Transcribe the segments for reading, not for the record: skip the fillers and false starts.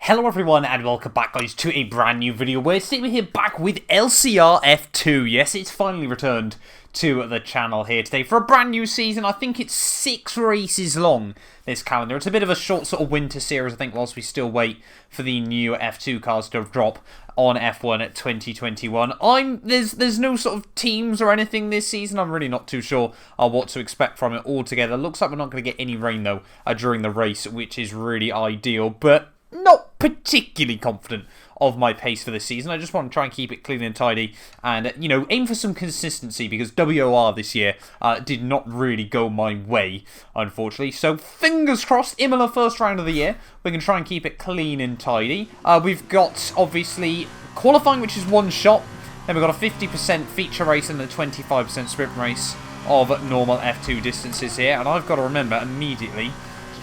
Hello everyone and welcome back guys to a brand new video where today we're here back with LCR F2. Yes, it's finally returned to the channel here today for a brand new season. I think it's 6 races long, this calendar. It's a bit of a short sort of winter series, I think, whilst we still wait for the new F2 cars to drop on F1 at 2021. There's no sort of teams or anything this season. I'm really not too sure what to expect from it altogether. Looks like we're not going to get any rain though during the race, which is really ideal, but not particularly confident of my pace for this season. I just want to try and keep it clean and tidy and, you know, aim for some consistency because WOR this year did not really go my way, unfortunately. So, fingers crossed, Imola first round of the year. We can try and keep it clean and tidy. We've got, obviously, qualifying, which is one shot. Then we've got a 50% feature race and a 25% sprint race of normal F2 distances here. And I've got to remember immediately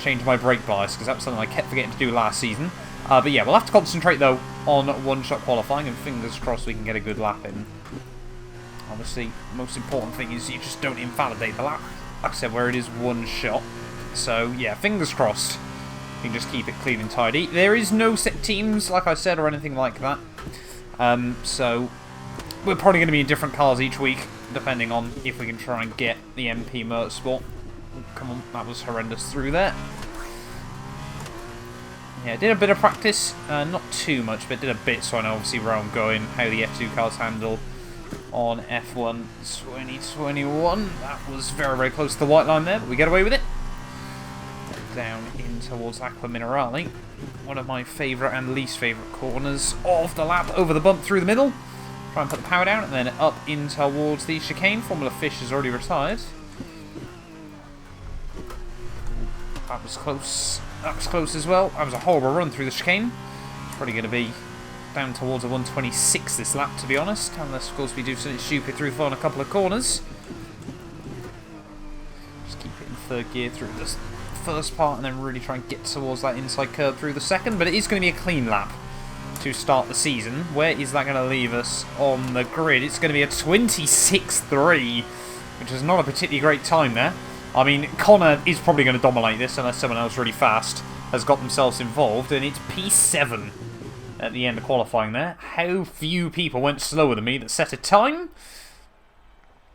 change my brake bias because that was something I kept forgetting to do last season. But yeah, we'll have to concentrate though on one-shot qualifying and fingers crossed we can get a good lap in. Obviously, most important thing is you just don't invalidate the lap, like I said, where it is one shot. So yeah, fingers crossed we can just keep it clean and tidy. There is no set teams, like I said, or anything like that. So we're probably going to be in different cars each week, depending on if we can try and get the MP Motorsport. Come on, that was horrendous through there. Yeah, did a bit of practice, not too much, but did a bit so I know obviously where I'm going, how the F2 cars handle on F1 2021. That was very, very close to the white line there, but we get away with it. Down in towards Aqua Minerale, one of my favourite and least favourite corners of the lap, over the bump through the middle. Try and put the power down, and then up in towards the chicane. Formula Fish has already retired. That was close. That was close as well. That was a horrible run through the chicane. It's probably going to be down towards a 126 this lap, to be honest. Unless, of course, we do something stupid through on a couple of corners. Just keep it in third gear through this first part and then really try and get towards that inside curve through the second. But it is going to be a clean lap to start the season. Where is that going to leave us on the grid? It's going to be a 26.3, which is not a particularly great time there. I mean, Connor is probably going to dominate this unless someone else really fast has got themselves involved, and it's P7 at the end of qualifying there. How few people went slower than me that set a time?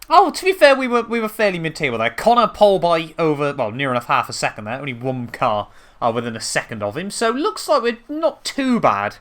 Oh, to be fair, we were fairly mid-table there. Connor pole by over, well, near enough half a second there. Only one car within a second of him, so looks like we're not too bad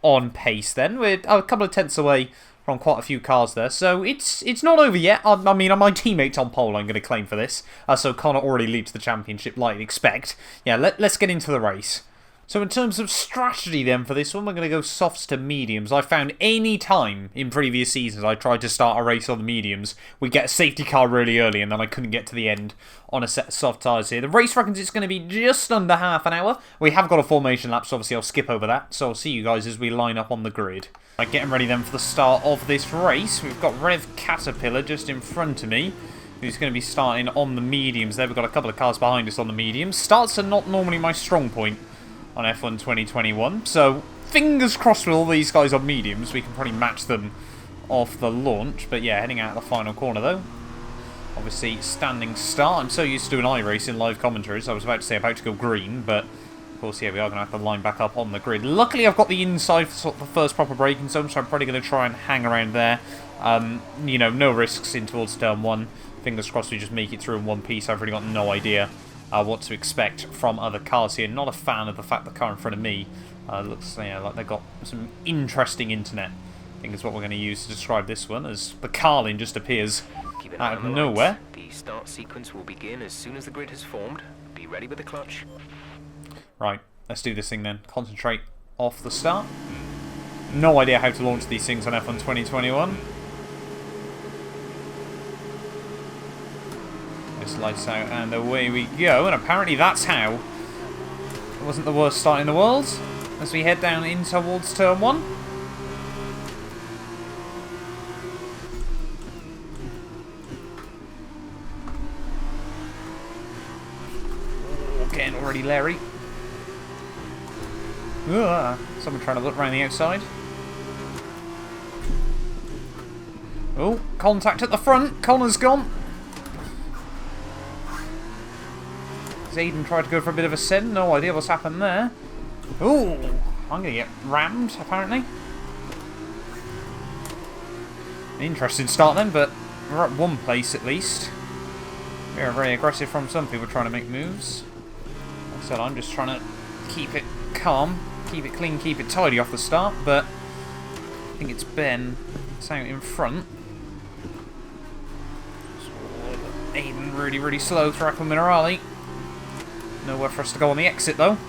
on pace then. We're a couple of tenths away from quite a few cars there, so it's not over yet. I mean, my teammate's on pole, I'm going to claim for this. So Connor already leads the championship like you'd expect. Yeah, let's get into the race. So in terms of strategy then for this one, we're going to go softs to mediums. I found any time in previous seasons I tried to start a race on the mediums, we get a safety car really early and then I couldn't get to the end on a set of soft tyres here. The race reckons it's going to be just under half an hour. We have got a formation lap, so obviously I'll skip over that. So I'll see you guys as we line up on the grid. Right, getting ready then for the start of this race. We've got Rev Caterpillar just in front of me, who's going to be starting on the mediums there. We've got a couple of cars behind us on the mediums. Starts are not normally my strong point on F1 2021, so fingers crossed with all these guys on mediums, we can probably match them off the launch. But yeah, heading out of the final corner though. Obviously, standing start. I'm so used to doing iRacing live commentaries, I was about to say about to go green, but of course, yeah, we are going to have to line back up on the grid. Luckily, I've got the inside for sort of the first proper braking zone, so I'm probably going to try and hang around there. You know, no risks in towards turn 1. Fingers crossed we just make it through in one piece. I've really got no idea what to expect from other cars here. Not a fan of the fact the car in front of me looks, you know, like they've got some interesting internet. I think is what we're going to use to describe this one, as the Carlin just appears out of nowhere. The start sequence will begin as soon as the grid has formed. Be ready with the clutch. Right, let's do this thing then. Concentrate off the start. No idea how to launch these things on F1 2021. This lights out and away we go, and apparently that's how. It wasn't the worst start in the world as we head down in towards turn 1. Oh, getting already Larry. Someone trying to look around the outside. Oh, contact at the front. Connor's gone. Aiden tried to go for a bit of a send. No idea what's happened there. Ooh, I'm going to get rammed, apparently. Interesting start then, but we're at one place at least. We are very aggressive from some people trying to make moves. Like I said, I'm just trying to keep it calm, keep it clean, keep it tidy off the start, but I think it's Ben saying in front. So, Aiden really, really slow through Aqua Minerale. Nowhere for us to go on the exit though.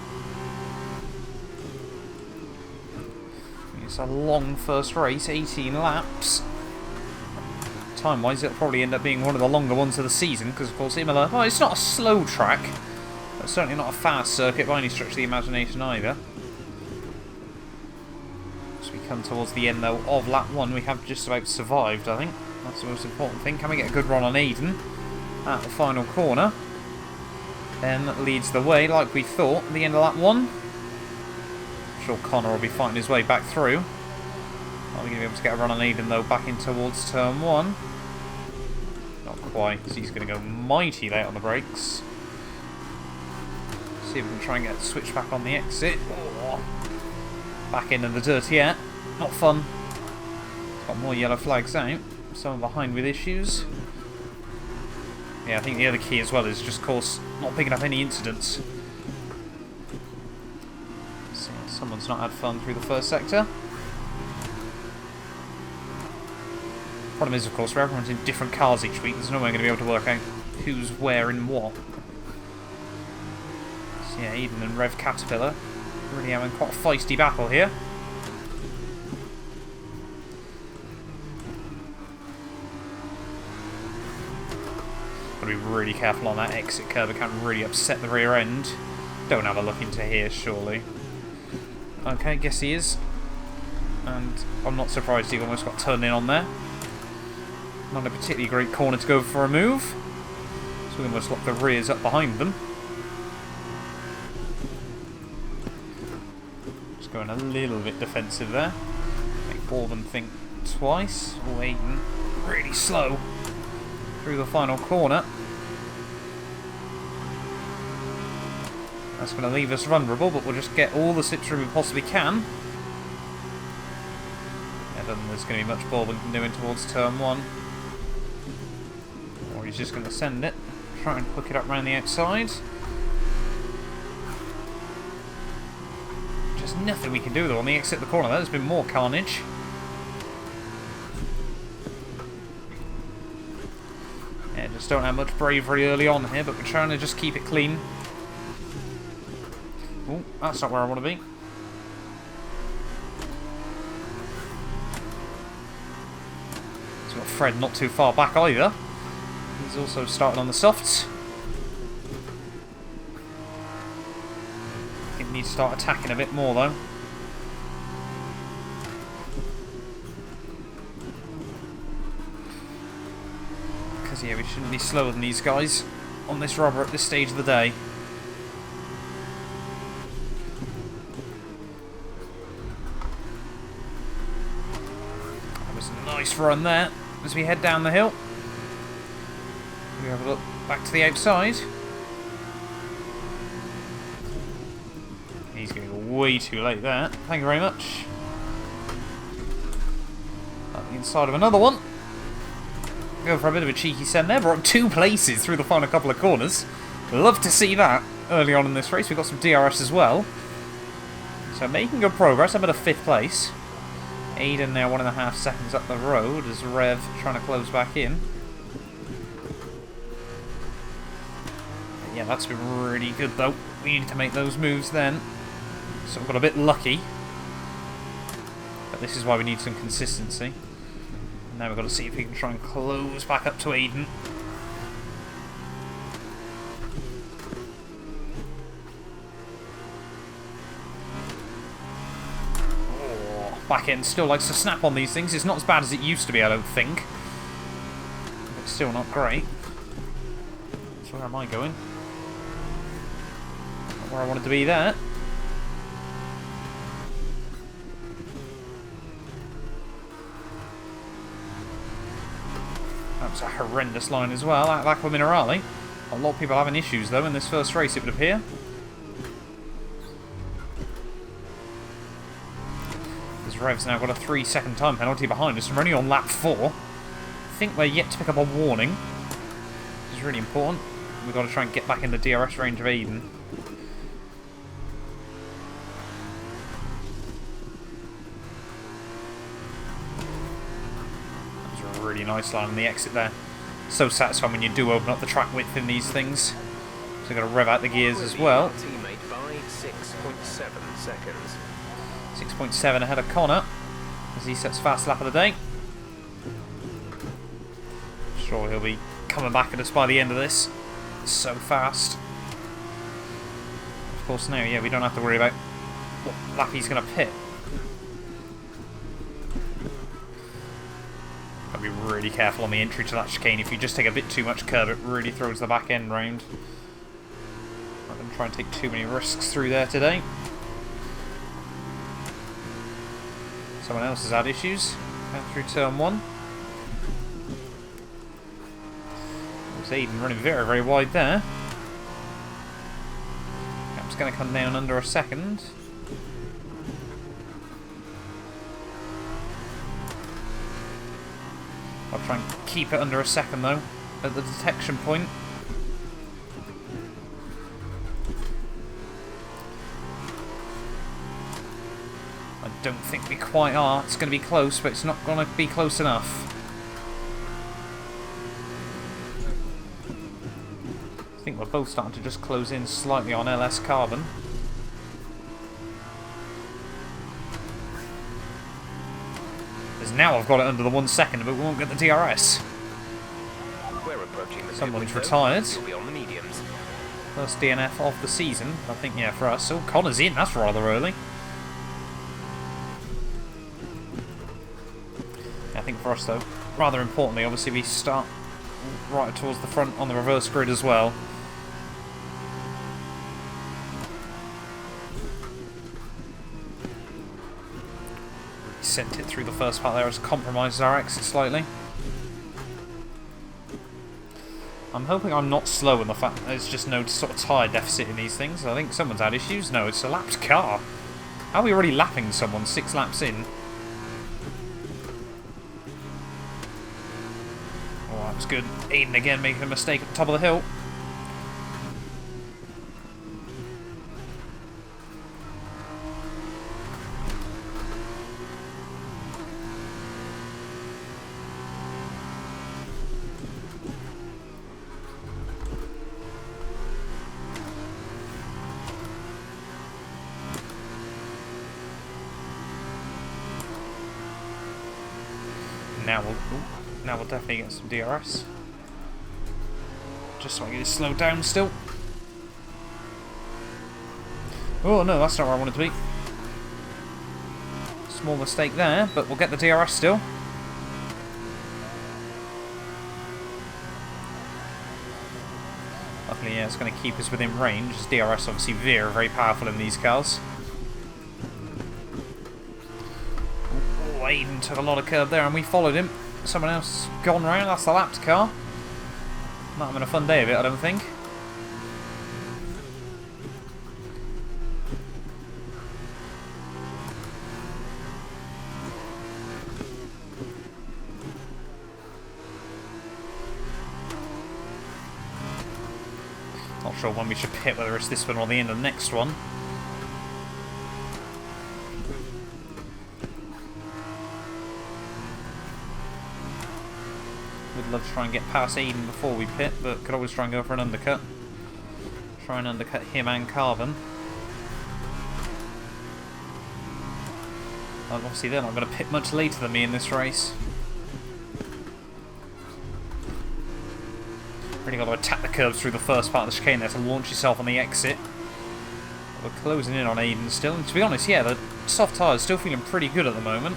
It's a long first race, 18 laps. Time-wise, it'll probably end up being one of the longer ones of the season, because of course Imola, well, it's not a slow track, but certainly not a fast circuit by any stretch of the imagination either. As we come towards the end though of lap 1, we have just about survived, I think. That's the most important thing. Can we get a good run on Aiden at the final corner? Then that leads the way, like we thought, at the end of lap 1. I'm sure Connor will be fighting his way back through. Are we going to be able to get a run on Aiden though back in towards turn 1? Not quite, because he's going to go mighty late on the brakes. See if we can try and get switch back on the exit. Oh, back into the dirt yet. Not fun. Got more yellow flags out. Someone behind with issues. Yeah, I think the other key as well is just, of course, not picking up any incidents. So, someone's not had fun through the first sector. Problem is, of course, where everyone's in different cars each week, there's no way going to be able to work out who's where in what. So yeah, Eden and Rev Caterpillar really having quite a feisty battle here. Got to be really careful on that exit curve, it can really upset the rear end. Don't have a look into here, surely. Okay, guess he is. And I'm not surprised he almost got turned in on there. Not a particularly great corner to go for a move. So we almost lock the rears up behind them. Just going a little bit defensive there. Make Bourbon think twice. Oh, Aiden really slow through the final corner. That's going to leave us vulnerable, but we'll just get all the slipstream we possibly can. I don't think there's going to be much Bourbon can do in towards turn 1. Or he's just going to send it. Try and hook it up around the outside. Just nothing we can do though on the exit of the corner. There's been more carnage. Yeah, just don't have much bravery early on here, but we're trying to just keep it clean. Oh, that's not where I want to be. So got Fred not too far back either. He's also starting on the softs. I think we need to start attacking a bit more though. Because yeah, we shouldn't be slower than these guys on this rubber at this stage of the day. That was a nice run there as we head down the hill. We have a look back to the outside. He's going to go way too late there. Thank you very much. At the inside of another one. Go for a bit of a cheeky send there. We're up 2 places through the final couple of corners. Love to see that early on in this race. We've got some DRS as well. So making good progress. I'm at a 5th place. Aiden now 1.5 seconds up the road as Rev trying to close back in. Yeah, that's been really good though. We needed to make those moves then. So we got a bit lucky. But this is why we need some consistency. And now we've got to see if we can try and close back up to Aiden. Oh, back end still likes to snap on these things. It's not as bad as it used to be, I don't think. But still not great. So where am I going? Where I wanted to be there. That was a horrendous line as well, out of Aqua Minerale. A lot of people having issues though in this first race, it would appear. As Rev's now got a 3-second time penalty behind us, and we're only on lap 4. I think we're yet to pick up a warning, which is really important. We've got to try and get back in the DRS range of Aiden. That was a really nice line on the exit there. So satisfying when you do open up the track width in these things. So we've got to rev out the gears as well. 6.7 ahead of Connor as he sets fast lap of the day. Sure, he'll be coming back at us by the end of this. It's so fast. Of course, now, yeah, we don't have to worry about what lap he's going to pit. Got to be really careful on the entry to that chicane. If you just take a bit too much curve, it really throws the back end round. I'm going to try and take too many risks through there today. Someone else has had issues going through turn 1. There's Aiden running very, very wide there. Gap's going to come down under a second. I'll try and keep it under a second though at the detection point. I don't think we quite are. It's going to be close, but it's not going to be close enough. I think we're both starting to just close in slightly on LS Carbon. Because now I've got it under the 1 second, but we won't get the DRS. Someone's retired. First DNF of the season, I think, yeah, for us. Oh, Connor's in. That's rather early. I think for us, though, rather importantly, obviously we start right towards the front on the reverse grid as well. Sent it through the first part there as compromises our exit slightly. I'm hoping I'm not slow in the fact that there's just no sort of tyre deficit in these things. I think someone's had issues. No, it's a lapped car. How are we already lapping someone 6 laps in? Oh, that was good. Aiden again making a mistake at the top of the hill. Now we'll definitely get some DRS. Just so I get it slowed down still. Oh no, that's not where I wanted to be. Small mistake there, but we'll get the DRS still. Luckily, yeah, it's going to keep us within range. DRS obviously very, very powerful in these cars. Oh, Aiden took a lot of curve there and we followed him. Someone else gone round, that's the lapped car. Not having a fun day of it, I don't think. Not sure when we should pit, whether it's this one or the end of the next one. Would love to try and get past Aiden before we pit, but could always try and go for an undercut. Try and undercut him and Carbon. Obviously they're not going to pit much later than me in this race. Really got to attack the curbs through the first part of the chicane there to launch yourself on the exit. We're closing in on Aiden still, and to be honest, yeah, the soft tyres still feeling pretty good at the moment.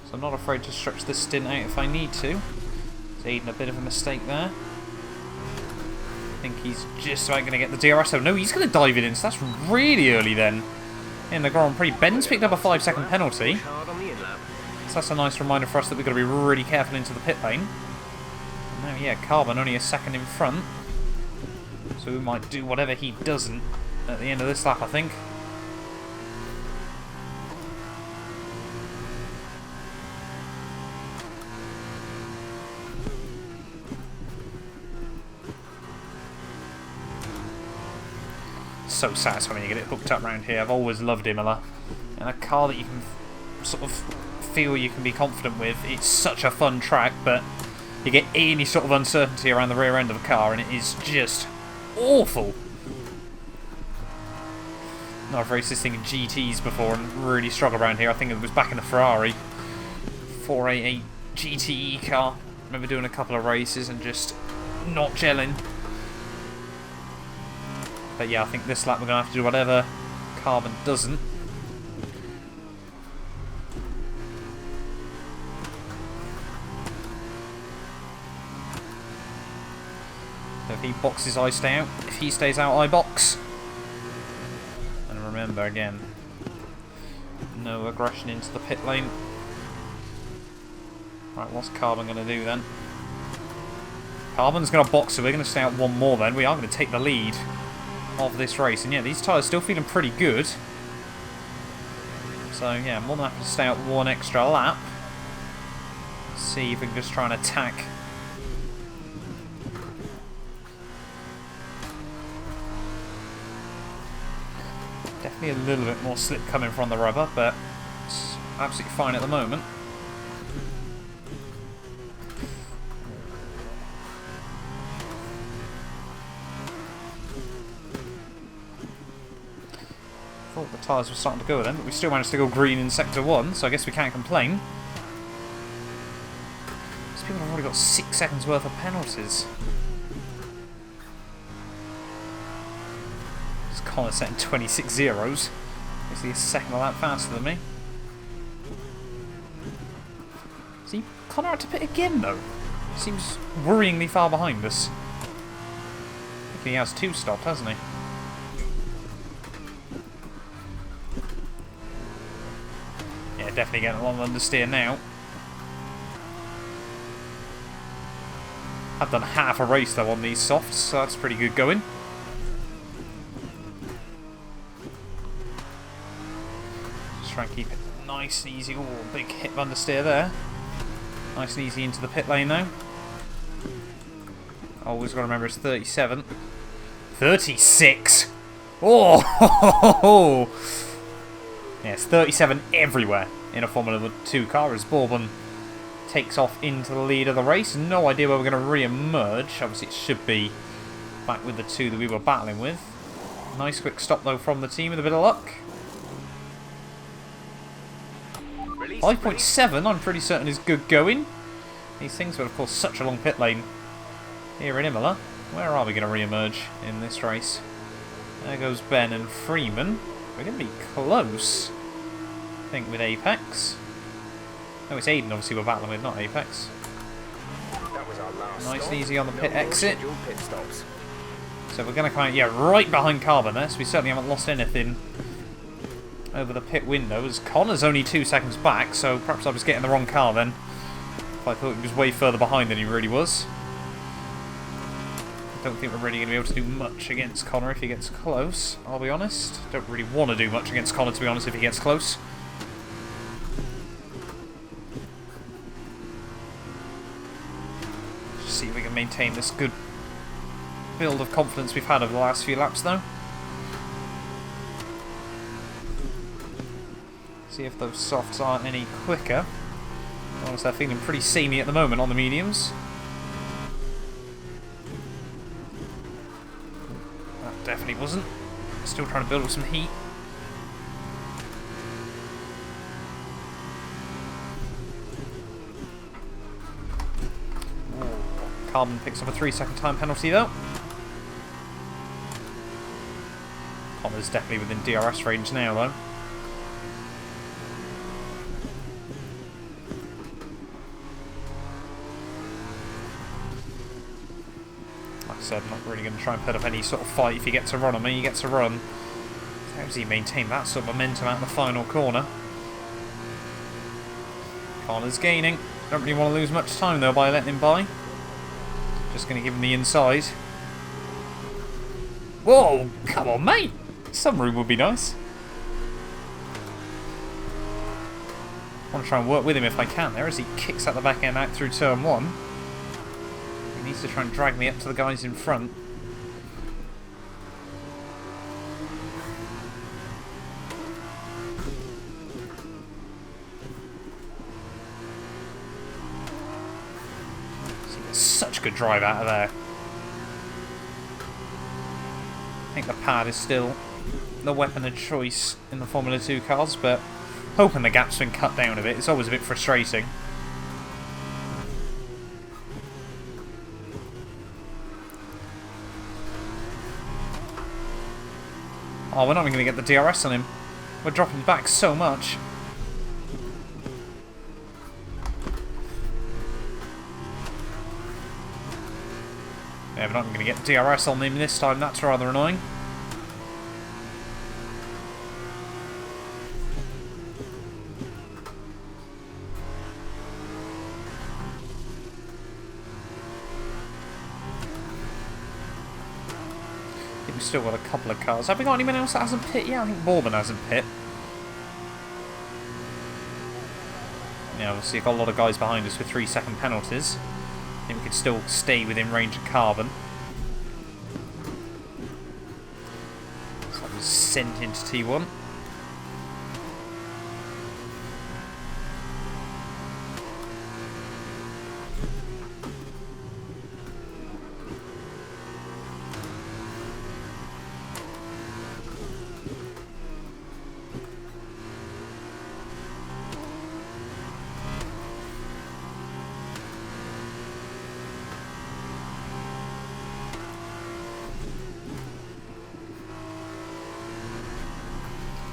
So I'm not afraid to stretch this stint out if I need to. It's Aiden a bit of a mistake there. I think he's just about going to get the DRS. Oh no, he's going to dive it in, so that's really early then. In the Grand Prix, Ben's picked up a 5-second penalty. So that's a nice reminder for us that we've got to be really careful into the pit lane. And now, yeah, Carbon only a second in front. So we might do whatever he doesn't at the end of this lap, I think. so satisfying when you get it hooked up around here. I've always loved Imola. And a car that you can sort of feel you can be confident with. It's such a fun track, but you get any sort of uncertainty around the rear end of a car and it is just awful. No, I've raced this thing in GTs before and really struggled around here. I think it was back in the Ferrari 488 GTE car. I remember doing a couple of races and just not gelling. But yeah, I think this lap we're going to have to do whatever Carbon doesn't. So if he boxes, I stay out. If he stays out, I box. And remember again, no aggression into the pit lane. Right, what's Carbon going to do then? Carbon's going to box, so we're going to stay out one more then. We are going to take the lead of this race. And yeah, these tyres still feeling pretty good. So yeah, more than happy to stay out one extra lap. See if we can just try and attack. Definitely a little bit more slip coming from the rubber, but it's absolutely fine at the moment. Thought the tyres were starting to go then, but we still managed to go green in Sector 1, so I guess we can't complain. These people have already got 6 seconds worth of penalties. Connor setting 26 zeros. Basically a second a lap faster than me. See, Connor had to pit again though. Seems worryingly far behind us. I think he has 2 stopped, hasn't he? Yeah, definitely getting a lot of understeer now. I've done half a race though on these softs, so that's pretty good going. Try and keep it nice and easy. Oh, big hit of understeer there. Nice and easy into the pit lane though. Always got to remember it's 37. 36! Oh! Yes, 37 everywhere in a Formula 2 car as Bourbon takes off into the lead of the race. No idea where we're going to re-emerge. Obviously it should be back with the 2 that we were battling with. Nice quick stop though from the team with a bit of luck. 5.7 I'm pretty certain is good going. These things were of course such a long pit lane here in Imola. Where are we going to re-emerge in this race? There goes Ben and Freeman. We're going to be close, I think, with Apex. No, it's Aiden obviously we're battling with, not Apex. That was our last Nice stop. and easy on the pit No more exit. scheduled pit stops. So we're going to come out, yeah, right behind Carbon there, so we certainly haven't lost anything over the pit window, as Connor's only 2 seconds back, so perhaps I was getting the wrong car then. If I thought he was way further behind than he really was. I don't think we're really going to be able to do much against Connor if he gets close, I'll be honest. Don't really want to do much against Connor, to be honest, if he gets close. Just see if we can maintain this good build of confidence we've had over the last few laps though. See if those softs aren't any quicker. Honestly, they're feeling pretty samey at the moment on the mediums. That definitely wasn't. Still trying to build up some heat. Ooh. Carbon picks up a 3-second time penalty though. Connor's definitely within DRS range now though. Said, I'm not really going to try and put up any sort of fight. If he gets a run on me, he gets a run. How does he maintain that sort of momentum out in the final corner? Connor's gaining. Don't really want to lose much time though by letting him by. Just going to give him the inside. Whoa, come on mate! Some room would be nice. I want to try and work with him if I can there as he kicks out the back end out through turn 1. He needs to try and drag me up to the guys in front. such good drive out of there. I think the pad is still the weapon of choice in the Formula 2 cars, but hoping the gap's been cut down a bit. It's always a bit frustrating. Oh, we're not even going to get the DRS on him. We're dropping back so much. Yeah, we're not even going to get DRS on him this time. That's rather annoying. We've still got a couple of cars. Have we got anyone else that hasn't pit yet? I think Bourbon hasn't pit. Yeah, obviously, got a lot of guys behind us with 3-second penalties. I think we could still stay within range of carbon. So that was sent into T1.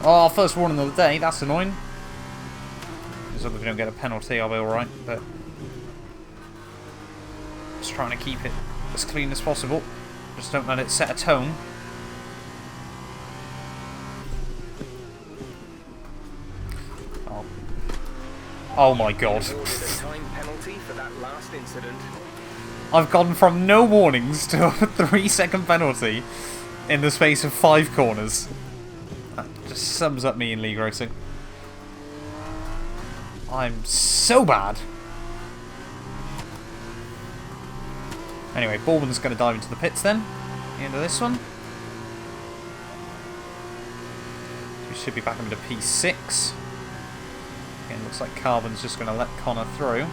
Oh, first warning of the day, that's annoying. As long as we don't get a penalty, I'll be alright, but just trying to keep it as clean as possible. Just don't let it set a tone. Oh, oh my god. I've gone from no warnings to a 3-second penalty in the space of 5 corners. That just sums up me in league racing. I'm so bad. Anyway, Baldwin's going to dive into the pits then. The end of this one. We should be back into P6. Again, looks like Carbon's just going to let Connor through.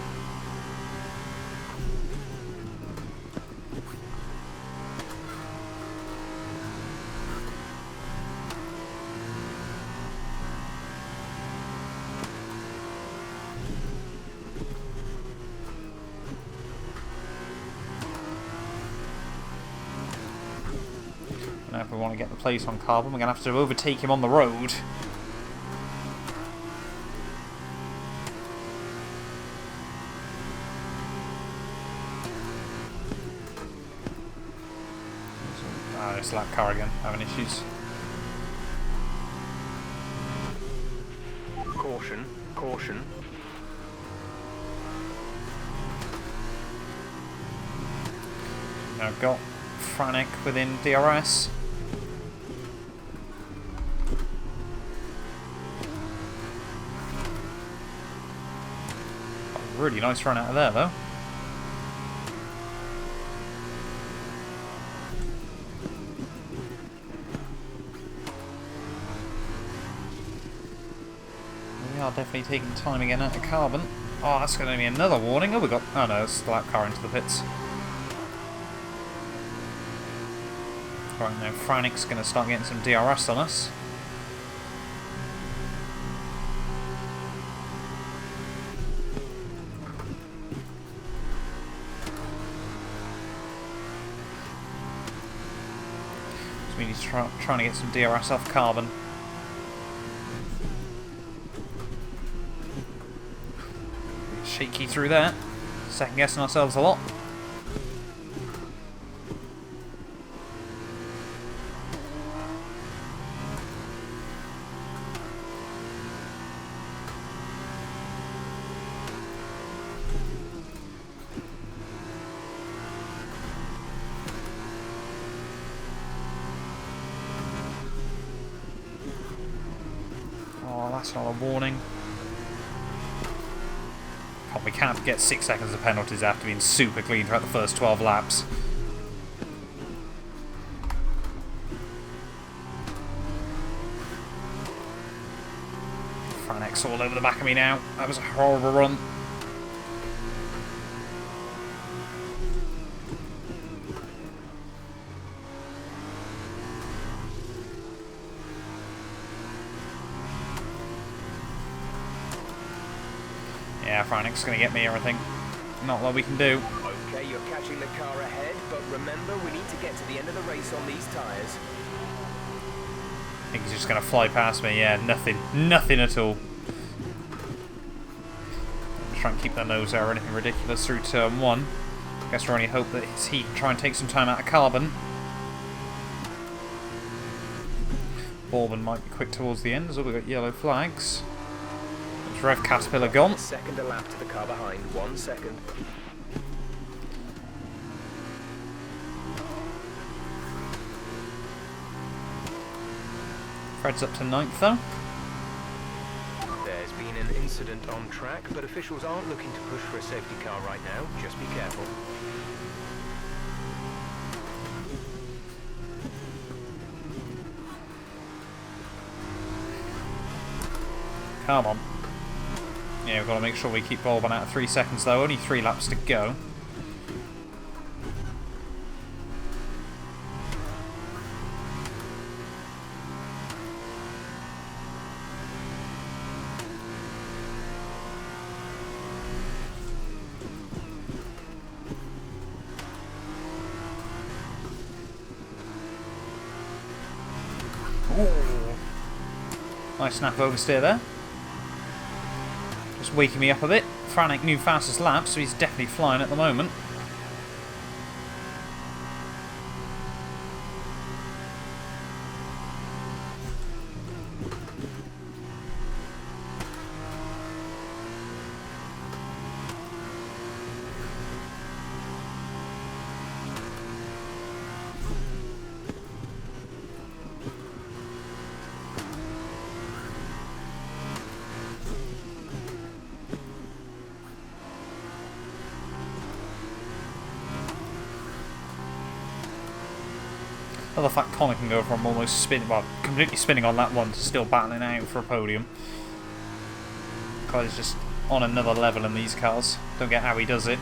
Now if we want to get the place on Carbon, we're going to have to overtake him on the road. Ah, it's lap car again, having issues. Caution, caution. Now got Franek within DRS. Really nice run out of there, though. We are definitely taking time again out of Carbon. Oh, that's going to be another warning. Oh, we got... Oh, no, it's the lap car into the pits. Right, now Franek's going to start getting some DRS on us. He's trying to get some DRS off Carbon. Shaky through there. Second guessing ourselves a lot. That's not a warning. God, we can't get 6 seconds of penalties after being super clean throughout the first 12 laps. Franek's all over the back of me now. That was a horrible run. Yeah, Franic's going to get me everything. Not what we can do. Okay, you're catching the car ahead, but remember, we need to get to the end of the race on these tyres. I think he's just going to fly past me. Yeah, nothing. Nothing at all. Try and keep that nose out or anything ridiculous through turn 1. Guess we only hope that he can try and take some time out of carbon. Bourbon might be quick towards the end, as well we've got yellow flags. There's Rev Caterpillar gone. Second a lap to the car behind, 1 second. Fred's up to 9th though. There's been an incident on track, but officials aren't looking to push for a safety car right now. Just be careful. Come on. Yeah, we've got to make sure we keep Bourbon out of 3 seconds though. Only 3 laps to go. Ooh. Nice snap oversteer there. Just waking me up a bit. Franic new fastest lap, so he's definitely flying at the moment. The fact Connor can go from almost spinning, well, completely spinning on that one to still battling out for a podium. Guy's just on another level in these cars. Don't get how he does it.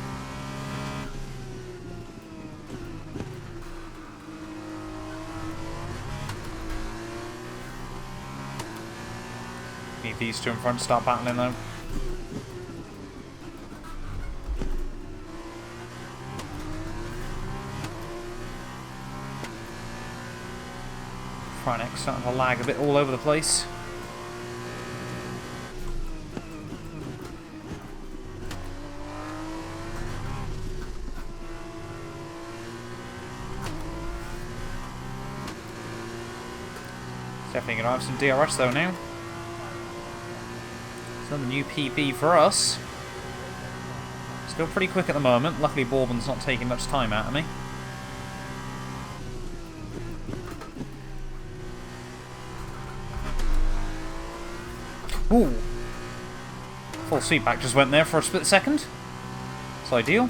Need these two in front to start battling though. Franek starting to lag a bit all over the place. Definitely going to have some DRS though now. Another new PB for us. Still pretty quick at the moment. Luckily Bourbon's not taking much time out of me. Ooh. Full sweep back just went there for a split second. It's ideal.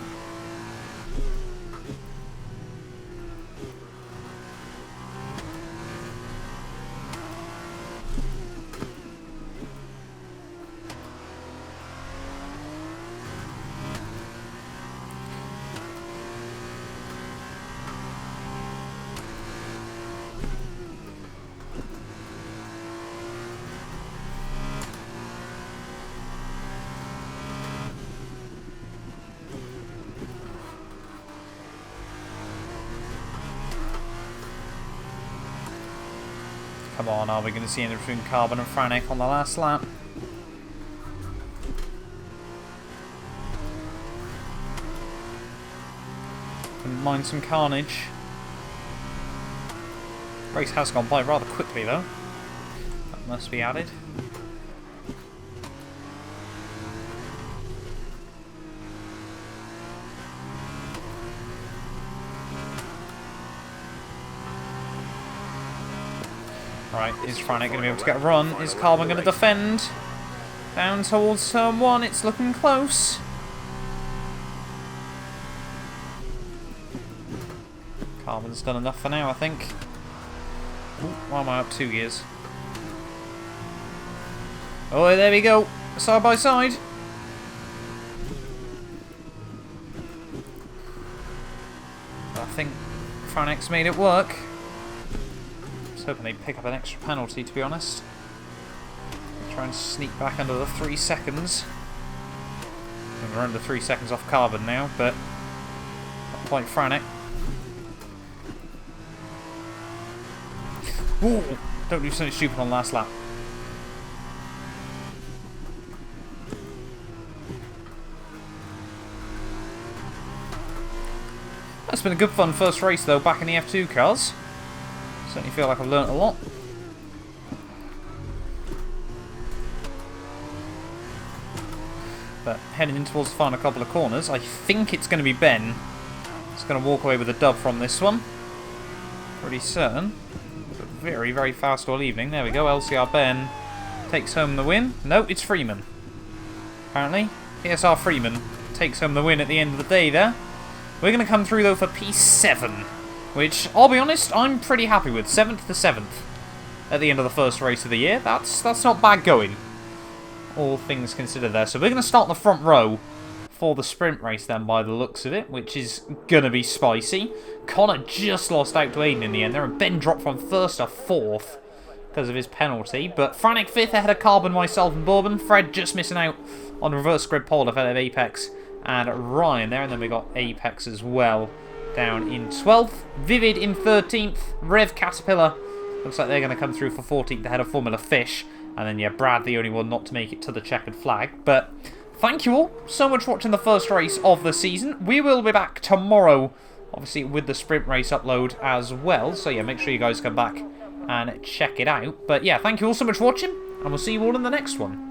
Come on, are we going to see anything between Carbon and Franek on the last lap? Couldn't mind some carnage. Race has gone by rather quickly though. That must be added. Right, is Franek going to be able to get a run? Is Carbon going to defend? Down towards turn 1, it's looking close. Carbon's done enough for now, I think. Ooh, why am I up 2 years? Oh, there we go. Side by side. I think Franek's made it work. I was hoping they'd pick up an extra penalty, to be honest. Try and sneak back under the 3 seconds. And we're under 3 seconds off carbon now, but not quite frantic. Ooh, don't do something stupid on last lap. That's been a good fun first race though, back in the F2 cars. Certainly feel like I've learnt a lot. But heading in towards the final couple of corners, I think it's going to be Ben that's going to walk away with a dub from this one. Pretty certain. But very, very fast all evening. There we go, LCR Ben takes home the win. No, it's Freeman. Apparently, PSR Freeman takes home the win at the end of the day there. We're going to come through though for P7, which, I'll be honest, I'm pretty happy with. 7th to 7th at the end of the first race of the year. That's not bad going, all things considered there. So we're going to start in the front row for the sprint race then, by the looks of it, which is going to be spicy. Connor just lost out to Aiden in the end there, and Ben dropped from 1st to 4th because of his penalty. But Frantic 5th ahead of Carbon, myself and Bourbon. Fred just missing out on reverse grid pole ahead of Apex and Ryan there, and then we got Apex as well down in 12th. Vivid in 13th. Rev Caterpillar looks like they're going to come through for 14th ahead of Formula Fish. And then, yeah, Brad the only one not to make it to the checkered flag. But thank you all so much for watching the first race of the season. We will be back tomorrow, obviously, with the sprint race upload as well. So, yeah, make sure you guys come back and check it out. But, yeah, thank you all so much for watching, and we'll see you all in the next one.